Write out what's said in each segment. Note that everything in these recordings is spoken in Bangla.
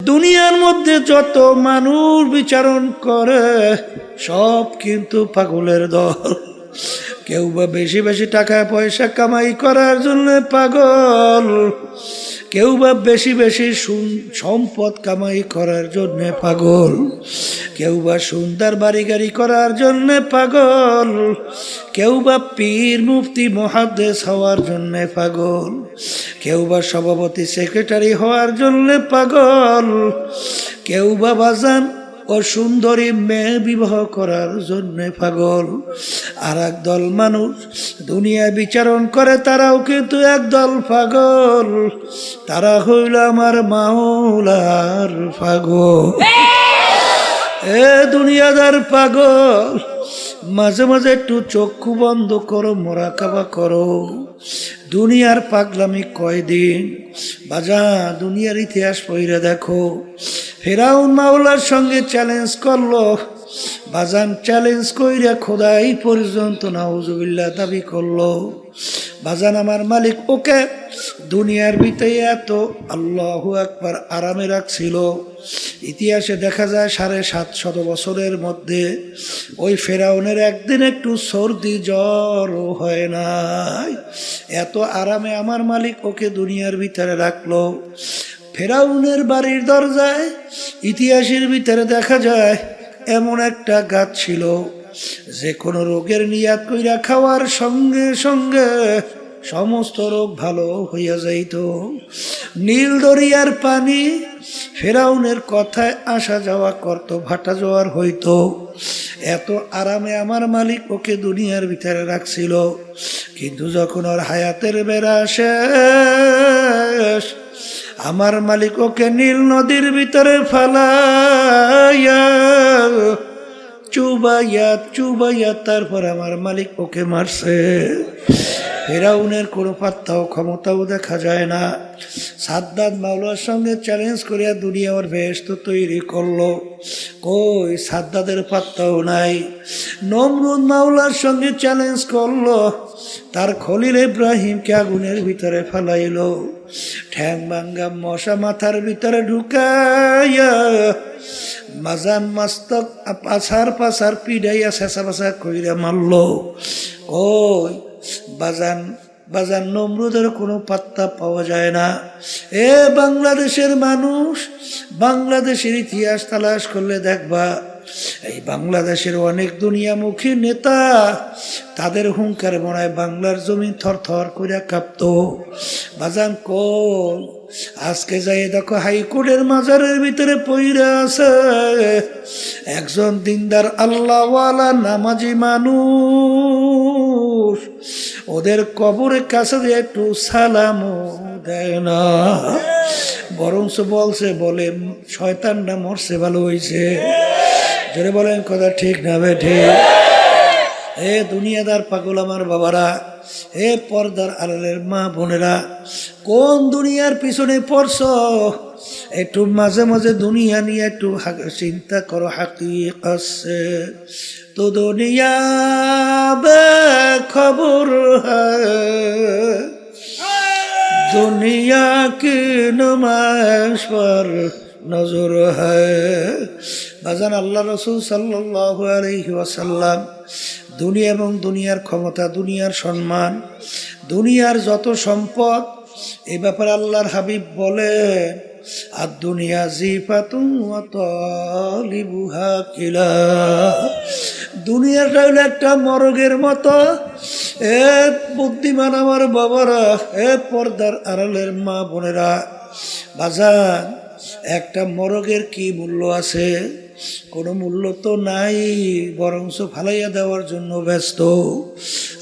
দুনিয়ার মধ্যে যত মানুষ বিচারণ করে সব কিন্তু পাগলের দল। কেউ বা বেশি বেশি টাকা পয়সা কামাই করার জন্য পাগল, কেউ বা বেশি বেশি সম্পদ কামাই করার জন্য পাগল, কেউ বা সুন্দর বাড়ি গাড়ি করার জন্য পাগল, কেউ বা পীর মুফতি মুহাদ্দিস হওয়ার জন্য পাগল, কেউ বা সভাপতি সেক্রেটারি হওয়ার জন্য পাগল, কেউ বা বাজান ও সুন্দরী মেয়ে বিবাহ করার জন্য পাগল। আর একদল মানুষ দুনিয়া বিচারণ করে, তারাও কিন্তু একদল পাগল, তারা হইল আমার মাওলার পাগল। এ দুনিয়াদার পাগল, মাঝে মাঝে একটু চক্ষু বন্ধ করো, মোরাকাবা করো। দুনিয়ার পাগলামি কয়দিন বাজা, দুনিয়ার ইতিহাস পড়ে দেখো। ফেরাউন মাওলার সঙ্গে চ্যালেঞ্জ করলো, বাজান চ্যালেঞ্জ কইরা খোদাই পর্যন্ত নাউজুবিল্লাহ দাবি করলো। বাজান আমার মালিক ওকে দুনিয়ার ভিতরে এত আল্লাহু আকবার আরামে রাখছিল। ইতিহাসে দেখা যায় 750 বছরের মধ্যে ওই ফেরাউনের একদিন একটু সর্দি জ্বর হয় নাই, এত আরামে আমার মালিক ওকে দুনিয়ার ভিতরে রাখলো। ফেরাউনের বাড়ির দরজায় ইতিহাসের ভিতরে দেখা যায় এমন একটা গাছ ছিল, যে কোনো রোগের নিয়াত কইরা খাওয়ার সঙ্গে সঙ্গে সমস্ত রোগ ভালো হইয়া যাইত। নীল দরিয়ার পানি ফেরাউনের কথায় আসা যাওয়া করত, ভাটা জোয়ার হইতো। এত আরামে আমার মালিক ওকে দুনিয়ার ভিতরে রাখছিল। কিন্তু যখন ওর হায়াতের বেড়া শেষ, আমার মালিক ওকে নীল নদীর ভিতরে ফালাইয়া চুবাইয়া চুবাইয়া তারপর আমার মালিক ওকে মারছে। ফেরাউনের কোনো পাত্তাও ক্ষমতাও দেখা যায় না। সাদ্দাত মাওলার সঙ্গে চ্যালেঞ্জ করিয়া দুনিয়া ওর বেহেশত তৈরি করলো, কই সাদ্দাতের পাত্তাও নাই। নমরুদ মাওলার সঙ্গে চ্যালেঞ্জ করলো, তার খলিল ইব্রাহিমকে আগুনের ভিতরে ফেলাইলো, ঠ্যাং ভাঙ্গা মশা মাথার ভিতরে ঢুকাইয়া মাজান মাস্তক পাছার পাছার পিড়াইয়া শেষা পাছা কইরা মারলো। ওই বাজান বাজান নমরুদের কোনো পাত্তা পাওয়া যায় না। এ বাংলাদেশের মানুষ, বাংলাদেশের ইতিহাস তালাশ করলে দেখবা এই বাংলাদেশের অনেক দুনিয়ামুখী নেতা, তাদের হুঙ্কার মনে হয় বাংলার জমি থর থর করে কাঁপত। বাজান কোন আজকে যাই দেখো হাইকোর্টের মাজারের ভিতরে পইরা আছে একজন দিনদার আল্লাহওয়ালা নামাজি মানুষ, ওদের কবরের কাছে দিয়ে একটু সালামও দেয় না, বরঞ্চ বলছে বলে শয়তানটা মরছে ভালো হয়েছে। জোরে বলেন কথা ঠিক না বেঠে? এ দুনিয়াদার পাগল আমার বাবারা, হে পর্দার আড়ালের মা বোনেরা, কোন দুনিয়ার পিছনে পড়ছ? একটু মাঝে মাঝে দুনিয়া নিয়ে একটু চিন্তা করো। হাকিকত সে তো দুনিয়া বেখবর হ্যায়, দুনিয়া কি নুমাইশ পর নজর হ্যায়। বাজান আল্লাহ রসুল সাল্লাল্লাহু আলাইহি ওয়াসাল্লাম দুনিয়া এবং দুনিয়ার ক্ষমতা, দুনিয়ার সম্মান, দুনিয়ার যত সম্পদ, এই ব্যাপারে আল্লাহর হাবিব বলেন আর দুনিয়া জিফাতুন ওয়া তালিবুহা কিলা, দুনিয়াটা হলো একটা মরগের মতো। এ বুদ্ধিমান আমার বাবারা, এ পর্দার আড়ালের মা বোনেরা, বাজান একটা মরগের কি মূল্য আছে? কোনো মূল্য তো নাই, বরঞ্চ ফালাইয়া দেওয়ার জন্য ব্যস্ত।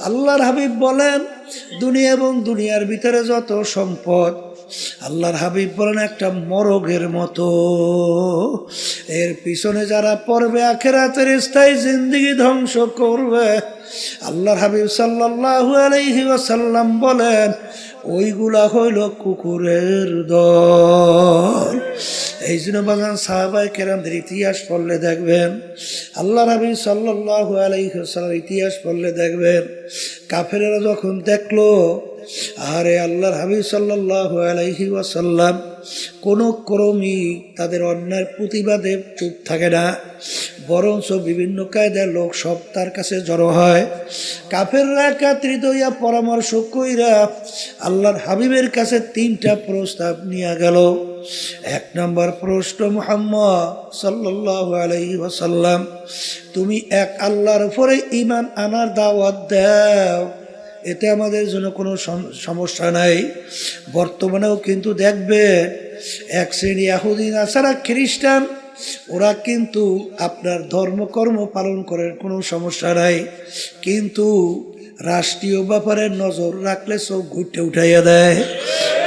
আল্লাহর হাবিব বলেন দুনিয়া এবং দুনিয়ার ভিতরে যত সম্পদ, আল্লাহর হাবিব বলেন একটা মরগের মতো, এর পিছনে যারা পড়বে আখিরাতের স্থায়ী জিন্দেগি ধ্বংস করবে। আল্লাহর হাবিব সাল্লাল্লাহু আলাইহি ওয়াসাল্লাম বলেন ওইগুলা হইল কুকুরের দল। এই জন্য বাগান সাহাবায়ে কেরামদের ইতিহাস পড়লে দেখবেন, আল্লাহর হাবিব সাল্লাল্লাহু আলাইহি ওয়াসাল্লাম ইতিহাস পড়লে দেখবেন, কাফেরেরা যখন দেখলো আরে আল্লাহর হাবিব সাল্লাল্লাহু আলাইহি ওয়াসাল্লাম কোনো ক্রমই তাদের অন্যায়ের প্রতিবাদে চুপ থাকে না, বরঞ্চ বিভিন্ন কায়দার লোক সব তার কাছে জড়ো হয়। কাফেররা একত্রিত হইয়া পরামর্শ কইরা আল্লাহর হাবিবের কাছে 3টা প্রস্তাব নিয়ে গেল। 1 নম্বর প্রশ্ন, মুহাম্মদ সাল্লাল্লাহু আলাইহি ওয়াসাল্লাম, তুমি এক আল্লাহর উপরে ঈমান আনার দাওয়াত দাও, এতে আমাদের জন্য কোনো সমস্যা নাই। বর্তমানেও কিন্তু দেখবেন এক শ্রেণী ইহুদি নাসারা খ্রিস্টান, ওরা কিন্তু আপনার ধর্মকর্ম পালন করার কোনো সমস্যা নাই, কিন্তু রাষ্ট্রীয় ব্যাপারে নজর রাখলে চোখ ঘুরতে উঠাইয়া দেয়।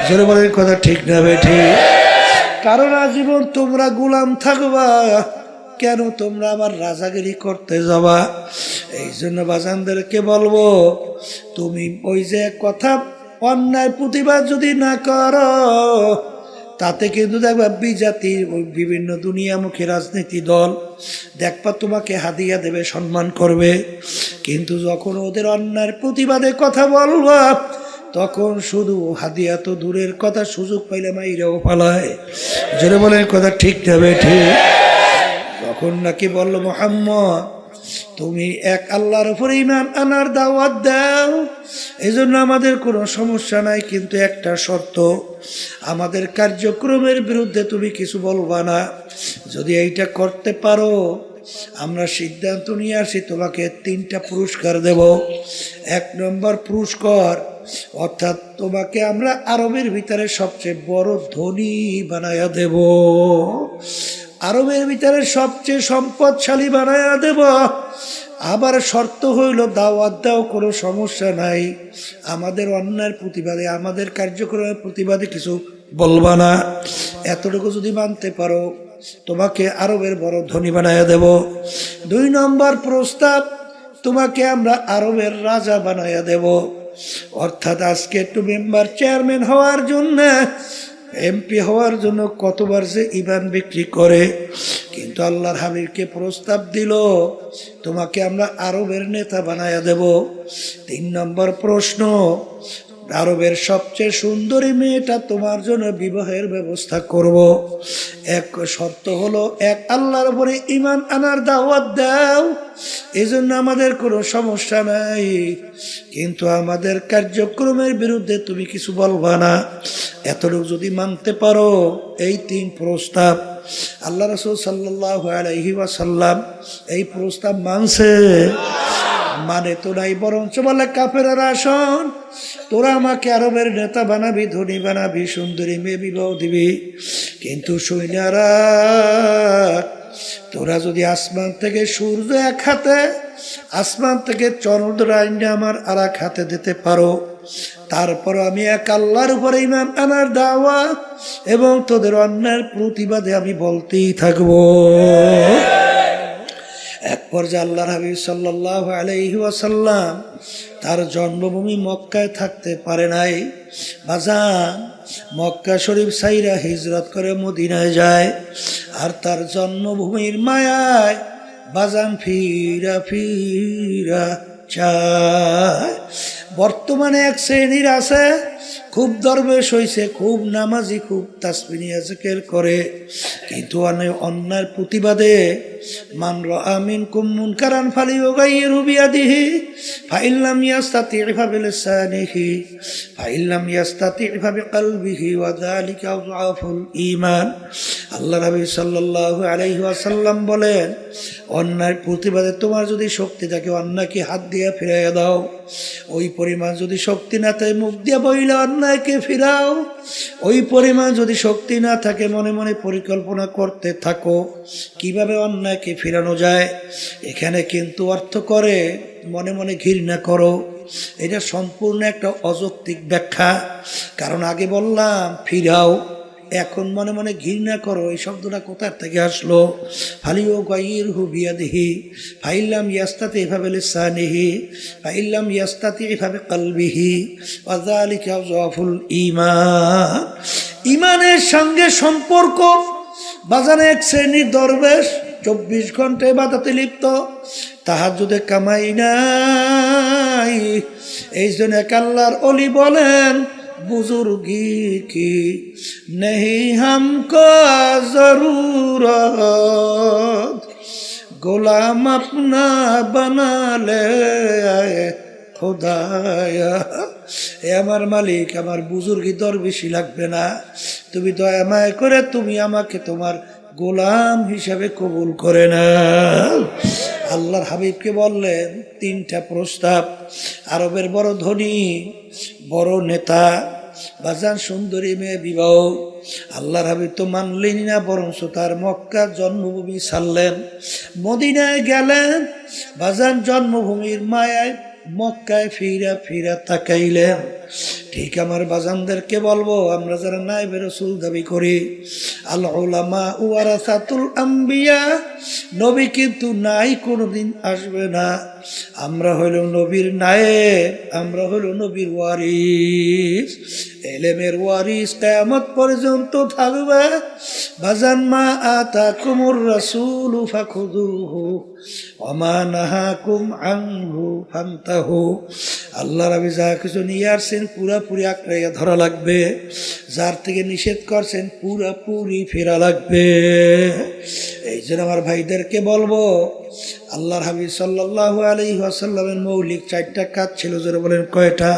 জোরে বলেন কথা ঠিক না বেঠিক? কারণ আজীবন তোমরা গোলাম থাকবা, কেন তোমরা আবার রাজাগিরি করতে যাবা? এই জন্য বাজানদেরকে বলবো, তুমি ওই যে কথা অন্যায় প্রতিবাদ যদি না করো, তাতে কিন্তু দেখবা বিজাতির ওই বিভিন্ন দুনিয়ামুখী রাজনীতি দল দেখবা তোমাকে হাদিয়া দেবে, সম্মান করবে, কিন্তু যখন ওদের অন্যায়ের প্রতিবাদে কথা বলবা, তখন শুধু হাদিয়া তো দূরের কথা, সুযোগ পাইলে মাইরাও পালায়। জোরে বলেন কথা ঠিক যাবে ঠিক? যখন নাকি বলল মুহাম্মদ তুমি এক আল্লাহর উপরে ঈমান আনার দাওয়াত দাও, এই জন্য আমাদের কোনো সমস্যা নাই, কিন্তু একটা শর্ত, আমাদের কার্যক্রমের বিরুদ্ধে তুমি কিছু বলবা না। যদি এইটা করতে পারো, আমরা সিদ্ধান্ত নিয়ে আসি তোমাকে 3টা পুরস্কার দেব। 1 নম্বর পুরস্কার, অর্থাৎ তোমাকে আমরা আরবের ভিতরে সবচেয়ে বড় ধনী বানায়া দেব, আরবের ভিতরে সবচেয়ে সম্পদশালী বানায়া দেব। আবার শর্ত হইল দাওয়াত দাও, কোনো সমস্যা নাই, আমাদের অন্যায়ের প্রতিবাদে, আমাদের কার্যক্রমের প্রতিবাদে কিছু বলবা না। এতটুকু যদি মানতে পারো, তোমাকে আরবের বড় ধনী বানায়া দেব। 2 নম্বর প্রস্তাব, তোমাকে আমরা আরবের রাজা বানায়া দেব। অর্থাৎ আজকে একটু মেম্বার চেয়ারম্যান হওয়ার জন্য, এমপি হওয়ার জন্য কতবার যে ইমান বিক্রি করে, কিন্তু আল্লাহর হাবিবকে প্রস্তাব দিল তোমাকে আমরা আরবের নেতা বানায়া দেব। 3 নম্বর প্রশ্ন, আরবের সবচেয়ে সুন্দরী মেয়েটা তোমার জন্য বিবাহের ব্যবস্থা করব। এক শর্ত হলো এক আল্লাহর উপরে ঈমান আনার দাওয়াত দাও, এই জন্য আমাদের কোনো সমস্যা নাই, কিন্তু আমাদের কার্যক্রমের বিরুদ্ধে তুমি কিছু বলবা না। এতটুকু যদি মানতে পারো, এই 3 প্রস্তাব, আল্লাহ রাসূল সাল্লাল্লাহু আলাইহি ওয়াসাল্লাম এই প্রস্তাব মানছে? মানে তো নাই, বরঞ্চ বলে কাফেররা শোন, তোরা আমাকে আরবের নেতা বানাবি, ধনী বানাবি, সুন্দরী মেয়ে বিবাহ দিবি, কিন্তু সৈন্যরা তোরা যদি আসমান থেকে সূর্য এক হাতে, আসমান থেকে চন্দ্র আইনে আমার আর এক হাতে দিতে পারো, তারপর আমি এক আল্লাহর উপরে ঈমান আনার দাওয়াত এবং তোদের অন্যায়ের প্রতিবাদে আমি বলতেই থাকবো। এক পর্যায়ে আল্লাহর হাবিব সাল্লাল্লাহু আলাইহি ওয়াসাল্লাম তার জন্মভূমি মক্কায় থাকতে পারে নাই। বাজান, মক্কা শরীফ সাইরা হিজরত করে মদিনায় যায়, আর তার জন্মভূমির মায়ায় বাজান ফিরা ফিরা চায়। বর্তমানে এক শ্রেণীর আছে, খুব দরবেশ হইছে, খুব নামাজি, খুব তাসবিহ নিয়া জিকির করে, কিন্তু অন্যায়ের প্রতিবাদে মান রাআ মিনকুম মুনকারান ফালিয়ুগাইয়িরহু বিয়াদিহি ফাইন লাম ইয়াস্তাতি' ফাবিলিসানিহি ফাইন লাম ইয়াস্তাতি' ফাবিকলবিহি ওয়া যালিকা আযআফুল ঈমান। আল্লাহ নবী সাল্লাল্লাহু আলাইহি ওয়াসাল্লাম বলেন, অন্যায়ের প্রতিবাদে তোমার যদি শক্তি থাকে, অন্যায়কে হাত দিয়ে ফিরাইয়া দাও। ওই পরিমাণ যদি শক্তি না থাকে, মুখ দিয়ে বইলে অন্যায়কে ফিরাও। ওই পরিমাণ যদি শক্তি না থাকে, মনে মনে পরিকল্পনা করতে থাকো কিভাবে অন্যায়কে ফিরানো যায়। এখানে কিন্তু অর্থ করে মনে মনে ঘৃণা করো, এটা সম্পূর্ণ একটা অযৌক্তিক ব্যাখ্যা। কারণ আগে বললাম ফিরাও, এখন মনে মনে ঘৃণা করো, এই শব্দটা কোথার থেকে আসলো? ফালিয়ুগাইয়িরহু বিয়াদিহি ফাইন লাম ইয়াস্তাতি' ফাবিলিসানিহি ফাইন লাম ইয়াস্তাতি' ফাবিকলবিহি ওয়া যালিকা আযআফুল ঈমান। ঈমানের সঙ্গে সম্পর্ক। বাজারে এক শ্রেণীর দরবেশ 24 ঘন্টা ইবাদতে লিপ্ত, তাহাজ্জুদে কামাই নাই, নাই। এই জন্য এক আল্লাহর ওলি বলেন, বুজুর্গি কি নেহি হামকো জরুরত, গোলাম আপনা বানা লে খোদায়া। এ আমার মালিক, আমার বুজুর্গি দরবেশি লাগবে না, তুমি দয়া মায়া করে তুমি আমাকে তোমার গোলাম হিসাবে কবুল করে না। আল্লাহর হাবিবকে বললেন তিনটা প্রস্তাব। আরবের বড় ধনী, বড় নেতা, বাজান সুন্দরী মেয়ে বিবাহ। আল্লাহর হাবিব তো মানলেন না, বরঞ্চ তার মক্কা জন্মভূমি ছাড়লেন, মদিনায় গেলেন। বাজান জন্মভূমির মায়ায় মক্কায় ফিরা ফিরা তাকাইলেন। ঠিক আমার বাজানদেরকে বলবো, আমরা যারা নায়েবে রাসূল দাবি করি, আল উলামা ওয়ারাসাতুল আম্বিয়া, নবী কিন্তু নাই, কোনোদিন আসবে না। আমরা হইল নবীর নায়েব, আমরা হইল নবীর ওয়ারিস, এলেমের ওয়ারিস কিয়ামত পর্যন্ত থাকবে। বাজান মা আতাকুমুর রাসূলু ফাখুযুহু ওয়া মা নাহাকুম আনহু ফান্তাহু। আল্লাহ রাবি যা কিছু নিয়ে আসছেন পুরাপুরি আঁকড়াইয়া ধরা লাগবে, যার থেকে নিষেধ করছেন পুরাপুরি ফেরা লাগবে। এই জন্য আমার ভাইদেরকে বলবো, আল্লাহর হাবিব সাল্লাল্লাহু আলাইহি ওয়াসাল্লামের মৌলিক চারটা কাজ ছিল, যারা বলেন কয়টা?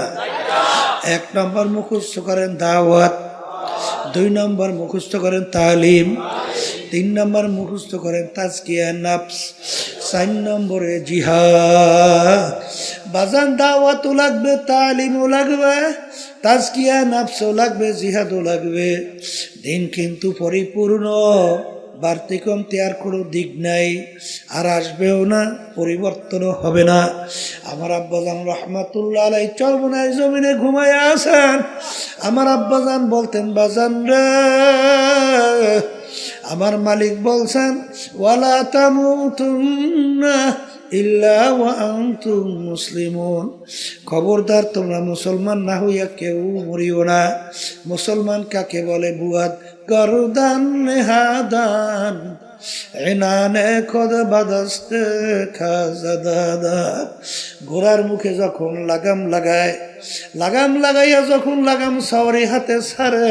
এক নম্বর মুখস্থ করেন দাওয়াত, দুই নম্বর মুখস্থ করেন তালিম, তিন নম্বর মুখস্থ করেন তাজকিয়া নফস, চার নম্বরে জিহাদ। বাজান দাওয়াতও লাগবে, তালিমও লাগবে, তাজকিয়া নফসও লাগবে, জিহাদও লাগবে। দিন কিন্তু পরিপূর্ণ, বাড়তি কমতি আর কোনো দিক নাই, আর আসবেও না, পরিবর্তনও হবে না। আমার আব্বাজান রহমাতুল্লাহ আলাইহি চরমনায় জমিনে ঘুমায় আছেন। আমার আব্বাজান বলতেন, বাজান রে, আমার মালিক বলছেন, ওয়ালা তামুতুন্না ইল্লা ওয়া আনতুম মুসলিমুন, খবরদার তোমরা মুসলমান না হইয়া কেউ মরিও না। মুসলমান কাকে বলে? বুয়াদ গরদান নেহাদান এনানে খোদ বাদাস্তে খাজাদাদা। ঘোড়ার মুখে যখন লাগাম লাগায়, লাগাম লাগাইয়া যখন লাগাম সাওয়ারি হাতে ছাড়ে,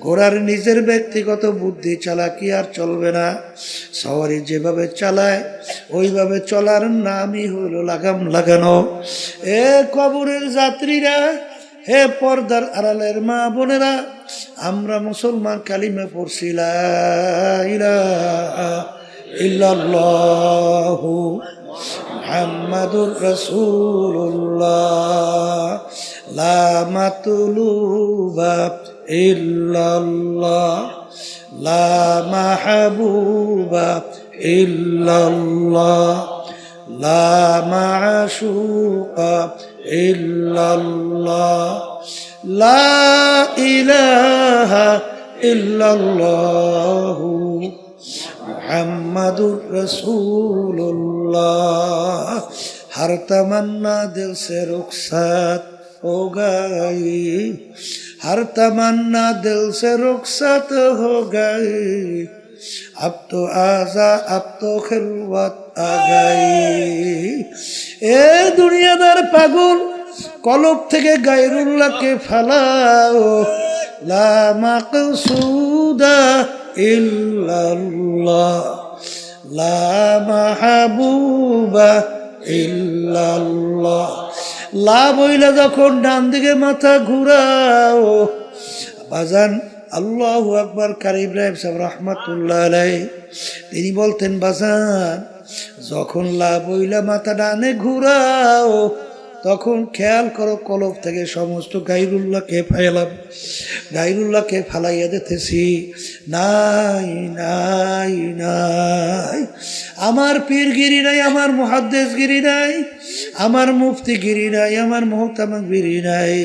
ঘোড়ার নিজের ব্যক্তিগত বুদ্ধি চালাকি আর চলবে না। সাওয়ারি যেভাবে চালায় ওইভাবে চলার নামই হলো লাগাম লাগানো। এ কবরের যাত্রীরা, হে পর্দার আড়ালের মা বোনেরা, আমরা মুসলমান কালিমা পড়ছি লা ইলাহা ইল্লাল্লাহু মুহাম্মাদুর রাসূলুল্লাহ, লা মাতলুবা ইল্লাল্লাহ, লা মাহবুবা ইল্লাল্লাহ, লা মাশুকা ইল্লাল্লাহ, লা ইলাহা ইল্লাল্লাহু মুহাম্মাদুর রাসূলুল্লাহ। हर तमन्ना दिल से रुखसत हो गई, हर तमन्ना दिल से रुखसत हो गई, अब तो आजा अब तो खिलवत आ गई। ए दुनियादार पागल, কলব থেকে গায়রুল্লাহকে ফালাও, লা মাকসুদা ইল্লাল্লাহ, লা মাহবুবা ইল্লাল্লাহ। লা বইলা যখন ডান দিকে মাথা ঘুরাও, বাজান আল্লাহু আকবার। কারি ইব্রাহিম সাহেব রহমাতুল্লাহ আলাইহি তিনি বলতেন, বাজান যখন লা বইলা মাথা ডানে ঘুরাও, তখন খেয়াল করো কলব থেকে সমস্ত গায়রুল্লাহকে গায়রুল্লাহকে ফালাইয়া দিতেছি। নাই নাই নাই, আমার পীরগিরি নাই, আমার মুহাদ্দিসগিরি নাই, আমার মুফতিগিরি নাই, আমার মুহতামিমগিরি নাই,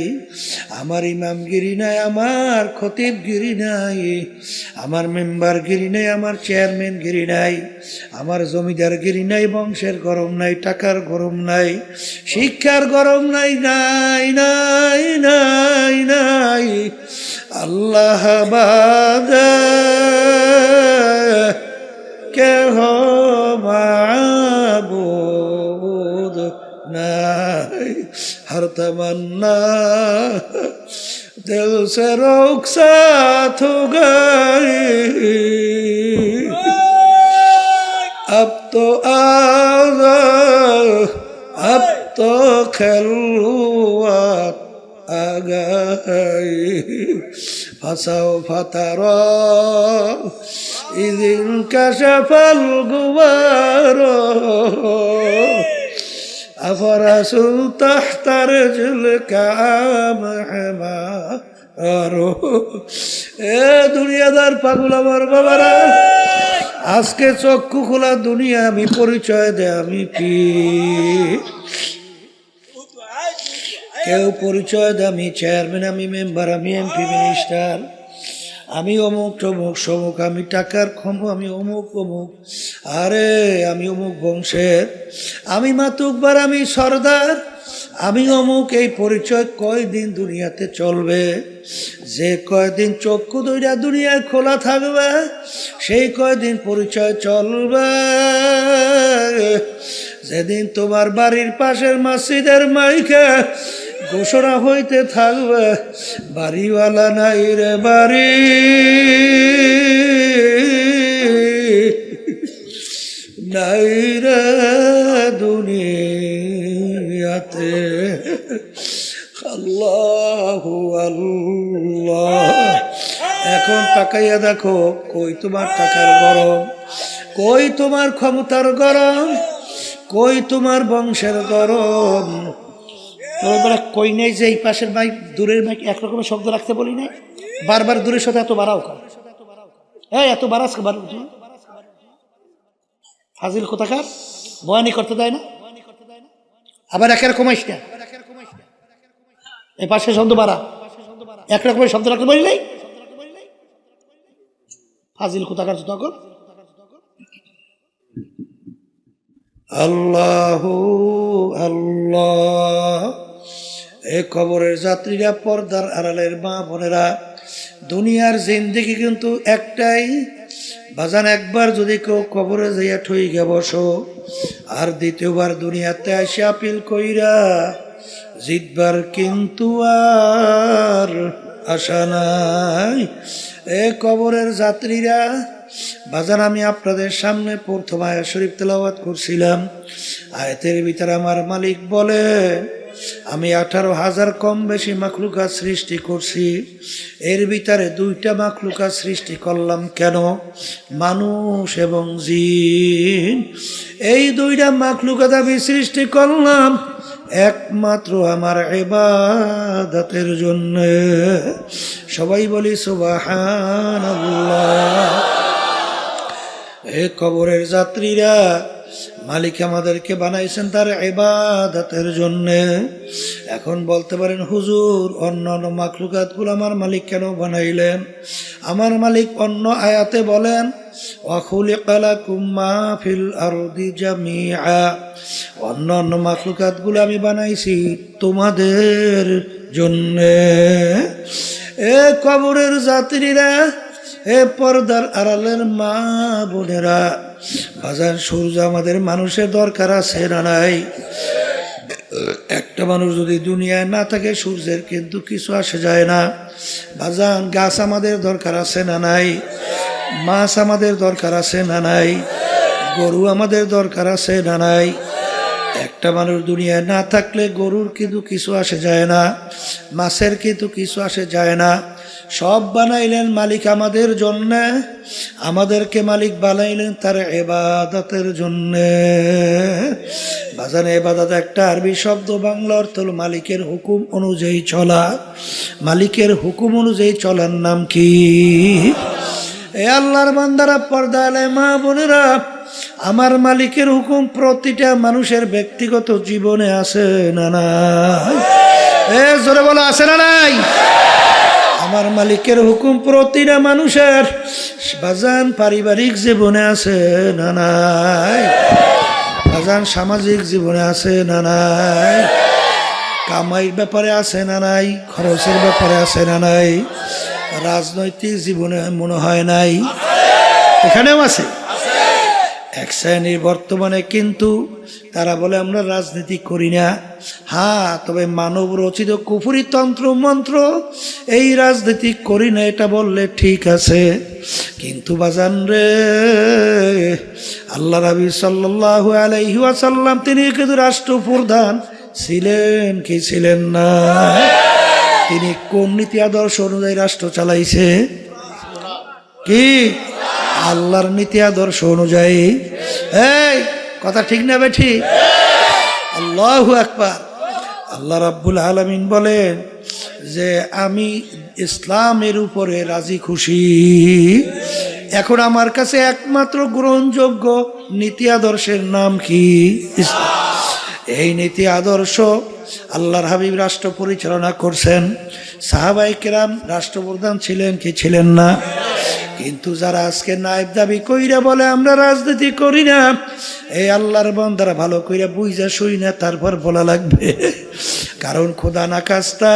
আমার ইমামগিরি নাই, আমার খতিবগিরি নাই, আমার মেম্বারগিরি নাই, আমার চেয়ারম্যানগিরি নাই, আমার জমিদারগিরি নাই, বংশের গরম নাই, টাকার গরম নাই, শিক্ষার গরম নাই, নাই নাই নাই নাই। আল্লাহ বাদে কেহ মাবুদ নাই। तमन्ना दिल से रुखसत हो गई अब तो अब तो खिलवत आ गई फसाओ फतारा इदिन कशफल गुबारो अफरसुल तहतर जुल काम हमारो ए दुनियादार पागल আমার বাবারা আজকে চক্ষু খোলা দুনিয়া আমি পরিচয় দে আমি কি কেউ পরিচয় দে আমি চেয়ারম্যান আমি মেম্বার আমি এমপি মিনিস্টার আমি অমুক তমুক সমুক আমি টাকার ক্ষম আমি অমুক অমুক আরে আমি অমুক বংশের আমি মাতুকবার আমি সর্দার আমি অমুক এই পরিচয় কয়দিন দুনিয়াতে চলবে যে কয়দিন চক্ষু দুইটা দুনিয়ায় খোলা থাকবে সেই কয়দিন পরিচয় চলবে যেদিন তোমার বাড়ির পাশের মসজিদের মাইকে ঘোষণা হইতে থাকবে বাড়িওয়ালা নাই রে বাড়ি নাই রে দুনিয়াতে আল্লাহু আল্লাহ এখন তাকাইয়া দেখো কই তোমার টাকার গরম কই তোমার ক্ষমতার গরম কই তোমার বংশের গরম তোরা কই নেই যে এই পাশের মাইক দূরের মাইক একরকমের শব্দ রাখতে বলি নাই বারবার দূরের সাথে এত বাড়াও কার হ্যাঁ এত বাড়াস ফাজিল কোথাকার বয়ানি করতে দেয় না আবার একের কমাইস না এই পাশে শব্দ বাড়া একরকমের শব্দ রাখতে বলি নাই ফাজিল কোথাকার তখন আল্লাহু আল্লাহ এ কবরের যাত্রীরা পর্দার আড়ালের মা বোনেরা দুনিয়ার জিন্দেগি কিন্তু একটাই বাজান একবার যদি কেউ কবরে যাইয়া ঠইগা বসো আর দ্বিতীয়বার দুনিয়াতে আসে আপিল কইরা জিতবার কিন্তু আর আশা নাই এ কবরের যাত্রীরা বাজান আমি আপনাদের সামনে প্রথম আয়াত শরীফ তেলাওয়াত করছিলাম আয়াতের ভিতরে আমার মালিক বলে আমি 18,000 কম বেশি মাখলুকাত সৃষ্টি করছি এর ভিতরে দুইটা মাখলুকাত সৃষ্টি করলাম কেন মানুষ এবং জিন এই দুইটা মাখলুকাত আমি সৃষ্টি করলাম একমাত্র আমার ইবাদতের জন্য সবাই বলি সুবহানাল্লাহ এ কবরের যাত্রীরা মালিক আমাদেরকে বানাইছেন তার ইবাদতের জন্য এখন বলতে পারেন হুজুর অন্য অন্য মাখলুকাতগুলো আমার মালিক কেন বানাইলেন আমার মালিক অন্য আয়াতে বলেন ওয়া খুলিকা লাকুম মা ফিল আরদি জামিআ অন্য অন্য মাখলুকাতগুলো আমি বানাইছি তোমাদের জন্য এ কবরের যাত্রীরা এ পর্দার আড়ালের মা বোনেরা বাজার সূর্য আমাদের মানুষের দরকার আছে না নাই একটা মানুষ যদি দুনিয়ায় না থাকে সূর্যের কিন্তু কিছু আসে যায় না বাজান গাছ আমাদের দরকার আছে না নাই মাছ আমাদের দরকার আছে না নাই গরু আমাদের দরকার আছে না নাই একটা মানুষ দুনিয়ায় না থাকলে গরুর কিন্তু কিছু আসে যায় না মাছের কিন্তু কিছু আসে যায় না সব বানাইলেন মালিক আমাদের জন্য আমাদেরকে মালিক বানাইলেন তার ইবাদতের জন্য বাজানে ইবাদত একটা আরবি শব্দ বাংলা অর্থ হলো মালিকের হুকুম অনুযায়ী চলা মালিকের হুকুম অনুযায়ী চলার নাম কি এ আল্লাহর বান্দারা পর্দালে মা বোনেরা আমার মালিকের হুকুম প্রতিটা মানুষের ব্যক্তিগত জীবনে আছে না নাই এ জোরে বলো আছে না নাই আমার মালিকের হুকুম প্রতিটা মানুষের বাজান পারিবারিক জীবনে আছে না নাই বাজান সামাজিক জীবনে আছে না নাই কামাইয়ের ব্যাপারে আছে না নাই খরচের ব্যাপারে আছে না নাই রাজনৈতিক জীবনে মনে হয় নাই এখানেও আছে এক শ্রেণীর বর্তমানে কিন্তু তারা বলে আমরা রাজনীতি করি না, হ্যাঁ তবে মানব রচিত কুফরি তন্ত্র মন্ত্র এই রাজনীতি করি না এটা বললে ঠিক আছে। কিন্তু বাজান রে, আল্লাহ নবী সাল্লাল্লাহু আলাইহি ওয়াসাল্লাম তিনি কিন্তু রাষ্ট্রপ্রধান ছিলেন কি ছিলেন না? তিনি কোন নীতি আদর্শ অনুযায়ী রাষ্ট্র চালাইছে? কি আল্লাহর নীতি আদর্শ অনুযায়ী। এই কথা ঠিক না বেঠি? আল্লাহু আকবার। আল্লাহ রাব্বুল আলামিন বলেন যে আমি ইসলামের উপরে রাজি খুশি। এখন আমার কাছে একমাত্র গ্রহণযোগ্য নীতি আদর্শের নাম কি? ইসলাম। এই নীতি আদর্শ আল্লাহর হাবিব রাষ্ট্র পরিচালনা করছেন। সাহাবায়ে কেরাম রাষ্ট্রপ্রধান ছিলেন কি ছিলেন না? কিন্তু যারা আজকে নায়েব দাবি কইরা বলে আমরা রাজনীতি করি না, এই আল্লাহর বান্দারা ভালো কইরা বুঝা শুই না তারপর বলা লাগবে। কারণ খোদা না কাজটা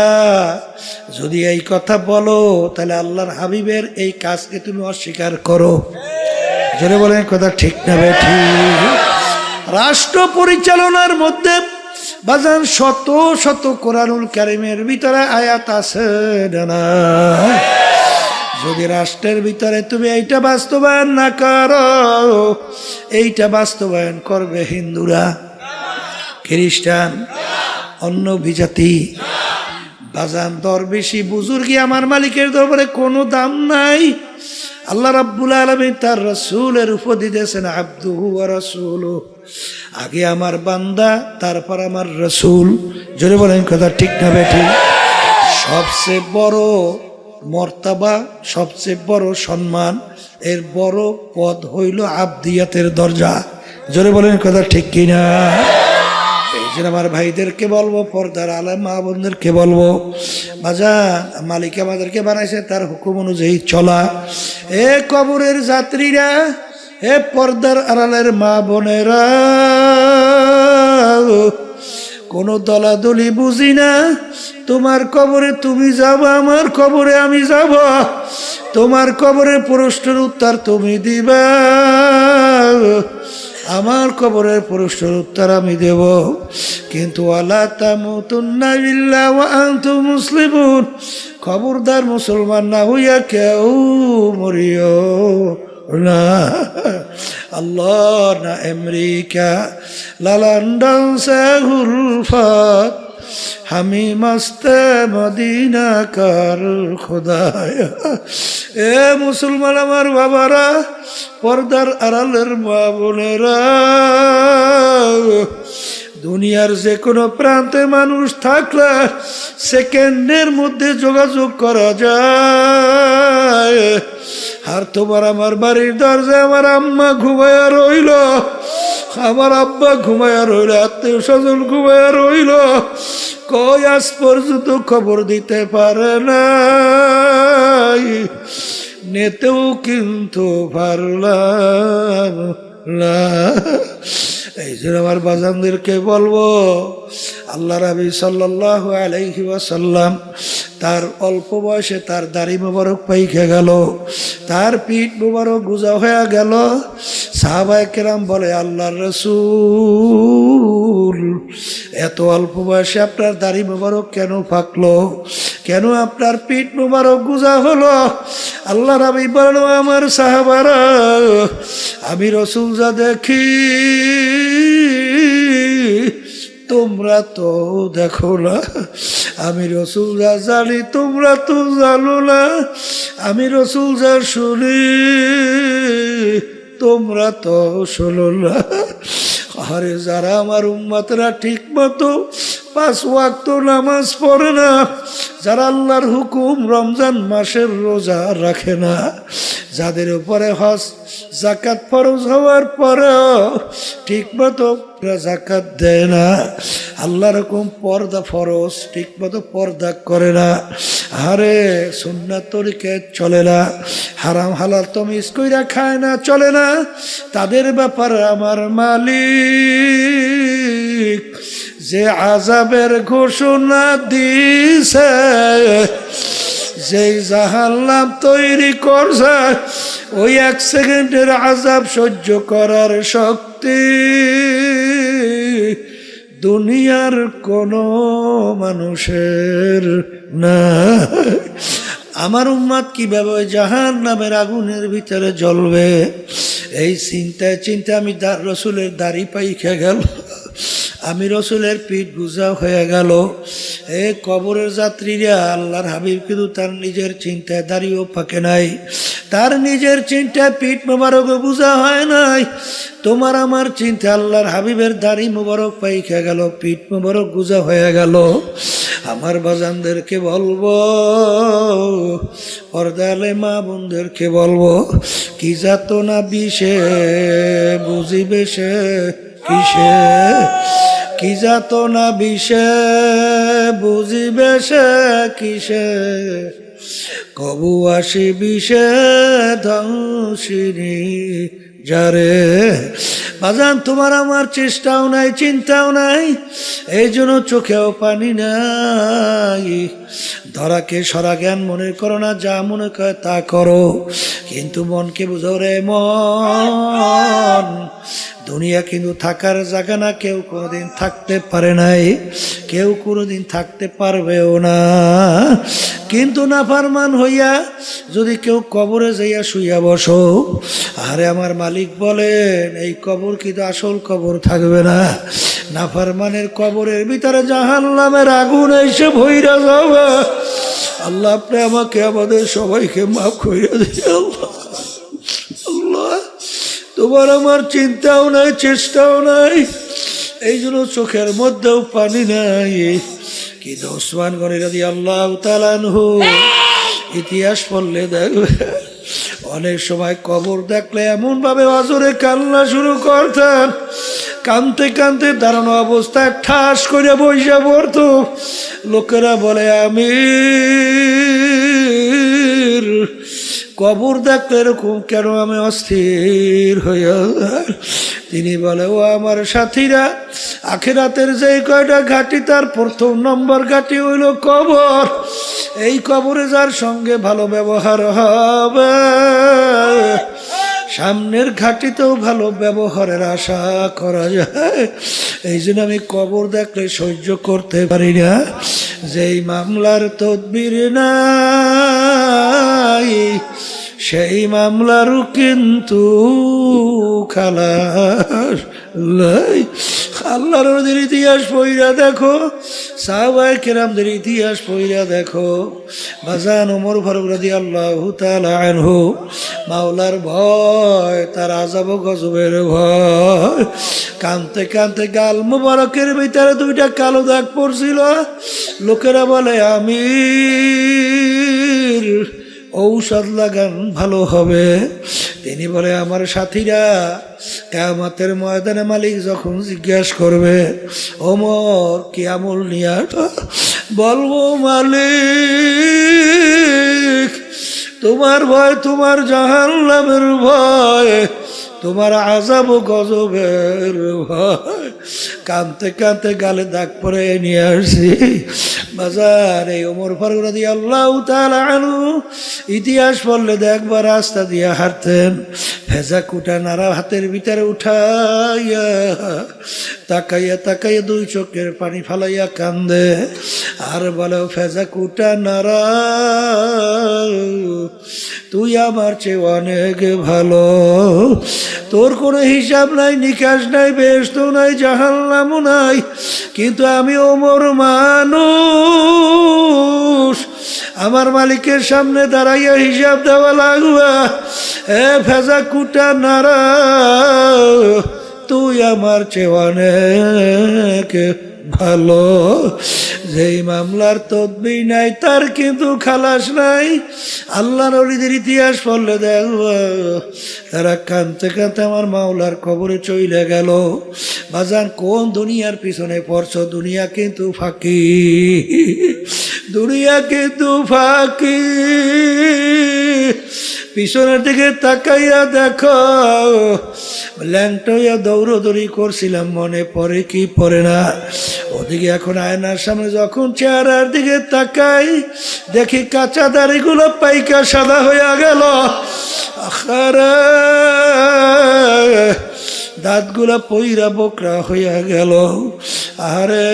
যদি এই কথা বলো তাহলে আল্লাহর হাবিবের এই কাজকে তুমি অস্বীকার করো। জোরে বলেন কথা ঠিক না বেঠিক? রাষ্ট্র পরিচালনার মধ্যে বাজান শত শত কোরআনুল কারীমের ভিতরে আয়াত আছে না? যদি রাষ্ট্রের ভিতরে তুমি এইটা বাস্তবায়ন না করো, এইটা বাস্তবায়ন করবে হিন্দুরা, খ্রিস্টান, অন্য বিজাতি। বাজান দরবেশি বুজুর্গি আমার মালিকের দরবারে কোনো দাম নাই। আল্লাহ রাব্বুল আলামিন তার রাসূলের উপর দিয়েছেন আবদুহু ওয়া রাসূলুহু, আগে আমার বান্দা তারপর আমার রাসূল। জোরে বলেন কথা ঠিক না বেঠিক? সবচেয়ে বড় মর্তাবা, সবচেয়ে বড় সম্মান, এর বড় পদ হইল আবদিয়াতের দরজা। জোরে বলেন কথা ঠিক কিনা? এই জন্য আমার ভাইদেরকে বলবো, পর্দার আলেম মা বোনদেরকে বলবো, বাজান মালিক আমাদেরকে বানাইছে তার হুকুম অনুযায়ী চলা। এ কবরের যাত্রীরা, এ পর্দার আড়ালের মা বোনেরা, কোনো দলাদলি বুঝি না। তোমার কবরে তুমি যাবো, আমার কবরে আমি যাব। তোমার কবরের প্রশ্নের উত্তর তুমি দিবা, আমার কবরের প্রশ্নের উত্তর আমি দেব। কিন্তু ওয়ালা তামুতুন্না ইল্লা ওয়া আনতুম মুসলিমুন, খবরদার মুসলমান না হইয়া কেউ মরিও না। আল্লাহ না আমেরিকা না লন্ডন সে গুলফাত, হামি মস্তে মদিনা কার খোদায়া। এ মুসলমান আমার বাবারা, পর্দার আড়ালের মা বোনেরা, দুনিয়ার যে কোনো প্রান্তে মানুষ থাকলে সেকেন্ডের মধ্যে যোগাযোগ করা যায়। আর তোমার আমার বাড়ির দরজায় আমার আম্মা ঘুমায়া রইল, আমার আব্বা ঘুমায়া রইল, আত্মীয় স্বজন ঘুমায়া রইল, কই আজ পর্যন্ত খবর দিতে পারে না, নেতেও কিন্তু পারলাম না। এই জন্য আমার বাজানদেরকে বলবো, আল্লাহ নবী সাল্লাল্লাহু আলাইহি ওয়াসাল্লাম তার অল্প বয়সে তার দাড়ি মোবারক পাইকে গেল, তার পিঠ মোবারক গুজা হয়ে গেল। সাহাবায়ে কেরাম বলে, আল্লাহর রাসূল এত অল্প বয়সে আপনার দাড়ি মোবারক কেন পাকলো, কেন আপনার পিঠ মোবারক গুজা হলো? আল্লাহ নবী বলেন, আমার সাহাবারা, আমি রাসূল যা দেখি তোমরা তো দেখো না, আমি রাসূল যা জানি তোমরা তো জানো না, আমি রাসূল যা শুনি তোমরা তো শোনো না। আরে যারা আমার উম্মতরা ঠিক মতো 5 ওয়াক্ত নামাজ পড়ে না, যারা আল্লাহর হুকুম রমজান মাসের রোজা রাখে না, যাদের উপরে হজ যাকাত ফরজ হওয়ার পরেও ঠিক মতো যাকাত দেয় না, আল্লাহর হুকুম পর্দা ফরজ ঠিক মতো পর্দা করে না, আরে সুন্নাত তরিকে চলে না, হারাম হালাল তমিজ কইরা খায় না, চলে না, তাদের ব্যাপারে আমার মালিক যে আযাবের ঘোষণা দিছে, যেই জাহান্নাম তৈরি করছে, ওই 1 সেকেন্ডের আযাব সহ্য করার শক্তি দুনিয়ার কোনো মানুষের না। আমার উম্মত কিভাবে জাহান্নামের আগুনের ভিতরে জ্বলবে, এই চিন্তায় চিন্তা আমি রসুলের দাড়ি পাইখা গেল, আমি রসুলের পিঠ গুজা হয়ে গেল। এ কবরের যাত্রীরা, আল্লাহর হাবিব কিন্তু তার নিজের চিন্তায় দাড়িও পাকে নাই, তার নিজের চিন্তায় পিঠ মোবারক বুঝা হয় নাই। তোমার আমার চিন্তা আল্লাহর হাবিবের দাড়ি মোবারক পাইখা গেল, পিঠ মোবারক গুজা হয়ে গেল। আমার বাজানদেরকে বলবো, পর্দালে মা বোনদেরকে বলবো, কি যাত না বিষে বুঝিবে সে কিসে, কি যাত না বিষে বুঝিবে সে কিসে, কবু আসি বিষে ধ্বংসিনী যারে। বাজান তোমার আমার চেষ্টাও নাই, চিন্তাও নাই, এই জন্য চোখেও পানি নাই। ধরাকে সরা জ্ঞান মনে করো না, যা মনে করে তা করো, কিন্তু মনকে বুঝো রে মন, দুনিয়া কিন্তু থাকার জায়গা না, কেউ কোনোদিন থাকতে পারে নাই, কেউ কোনোদিন থাকতে পারবেও না। কিন্তু নাফরমান হইয়া যদি কেউ কবরে যাইয়া শুইয়া বসো, আরে আমার মালিক বলেন এই কবর কিন্তু আসল কবর থাকবে না, নাফরমানের কবরের ভিতরে জাহান্নামের আগুন এসে ভইরা যাবে। আল্লাহ আপনি আমাকে আমাদের সবাইকে মাফ কইরা দিন। আল্লাহ আল্লাহ তোমার আমার চিন্তাও নাই, চেষ্টাও নাই, এই জন্য চোখের মধ্যেও পানি নাই। কিন্তু ওসমান গনি রাদিয়াল্লাহু তাআলা আনহু ইতিহাস পড়লে দেখবে অনেক সময় কবর দেখলে এমন ভাবে অজরে কান্না শুরু করতেন, কানতে কানতে দাঁড়ানো অবস্থায় ঠাস করে বইসা পড়তো। লোকেরা বলে আমির কবর দেখলে এরকম কেন, আমি অস্থির হইয়া। তিনি বলে, ও আমার সাথীরা, আখিরাতের যে কয়টা ঘাটি তার প্রথম নম্বর ঘাটি হইল কবর। এই কবরে যার সঙ্গে ভালো ব্যবহার হবে, সামনের ঘাটিতেও ভালো ব্যবহারের আশা করা যায়। এই জন্য আমি কবর দেখলে সহ্য করতে পারি না। যেই মামলার তদবির নাই, সেই মামলারও কিন্তু খালাস লাই। আল্লাহর নবীর ইতিহাস পড়িয়া দেখো, সাহাবায়ে কেরামদের ইতিহাস পড়িয়া দেখো। বাজান ওমর ফারুক রাদিয়াল্লাহু তাআলা আনহু, মাওলার ভয়, তার আযাব গজবের ভয়, কানতে কানতে গাল মুবারকের ভিতরে 2টা কালো দাগ পড়ছিল। লোকেরা বলে আমির ঔষধ লাগান ভালো হবে। তিনি বলে, আমার সাথীরা, কিয়ামতের ময়দানে মালিক যখন জিজ্ঞাসা করবে, ওমর কি আমল নিয়া, বলবো মালিক তোমার ভয়, তোমার জাহান্নামের ভয়, তোমার আযাব গজবের ভয়। কানতে কানতে গালে দাগ পরে নিয়ে আসছি। বাজার এই ওমর ফারুক রাদিয়াল্লাহু তাআলা আনহু ইতিহাস পড়লে দেখবা রাস্তা দিয়ে হাঁটতেন, ভেজা কুটা নাড়া হাতের ভিতরে উঠাইয়া তাকাইয়া তাকাইয়া 2 চোখের পানি ফালাইয়া কান্দে আর বলে, ভেজা কুটা নাড়া তুই আমার চেয়ে অনেক ভালো, তোর কোনো হিসাব নাই, নিকাশ নাই, বেহেশত নাই, জাহান্নামও নাই, কিন্তু আমি ওমর মানুষ, আমার মালিকের সামনে দাঁড়াইয়া হিসাব দেওয়া লাগবে। এ ভেজা কুটা নাড়া তুই আমার চেয়ে অনেক ভালো। যেই মামলার তদবির নাই তার কিন্তু খালাস নাই। আল্লাহর ওলিদের ইতিহাস পড়লে দেখব তারা কানতে কানতে আমার মাওলার কবরে চলে গেল। বাজান কোন দুনিয়ার পিছনে পড়ছো? দুনিয়া কিন্তু ফাঁকি, দুনিয়া কিন্তু ফাঁকি। পিছনের দিকে তাকাইয়া দেখো, ল্যাংটা হইয়া দৌড়দৌড়ি করছিলাম, মনে পড়ে কি পড়ে না। ওদিকে এখন আয়নার সামনে যখন চেহারার দিকে তাকাই, দেখি কাঁচা দাড়িগুলো পাইকা সাদা হইয়া গেল, আখারে দাঁতগুলা পইরা বোকরা হইয়া গেল। আরে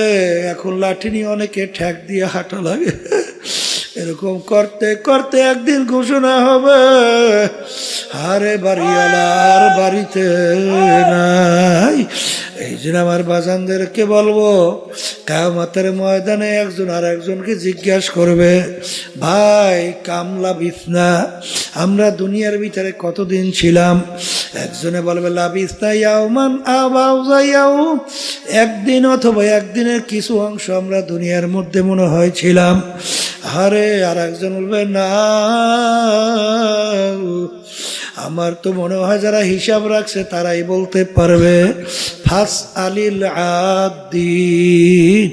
এখন লাঠি নিয়ে অনেকে ঠ্যাক দিয়ে হাঁটা লাগে। এরকম করতে করতে একদিন ঘোষণা হবে, আরে বাড়িওয়ালার বাড়িতে নাই। এই জন্য আমার বাজানদেরকে বলবো, কিয়ামতের ময়দানে একজন আর একজনকে জিজ্ঞাসা করবে, ভাই কামলা বিছনা, আমরা দুনিয়ার ভিতরে কতদিন ছিলাম? একজনে বলবে লাবিসনা ইয়াওমান আও বাউযা ইয়াউম, একদিন অথবা একদিনের কিছু অংশ আমরা দুনিয়ার মধ্যে মনে হয় ছিলাম। আরে আর একজন বলবে না, আমার তো মনে হয় যারা হিসাব রাখছে তারাই বলতে পারবে। ফাস আলিল আদিন,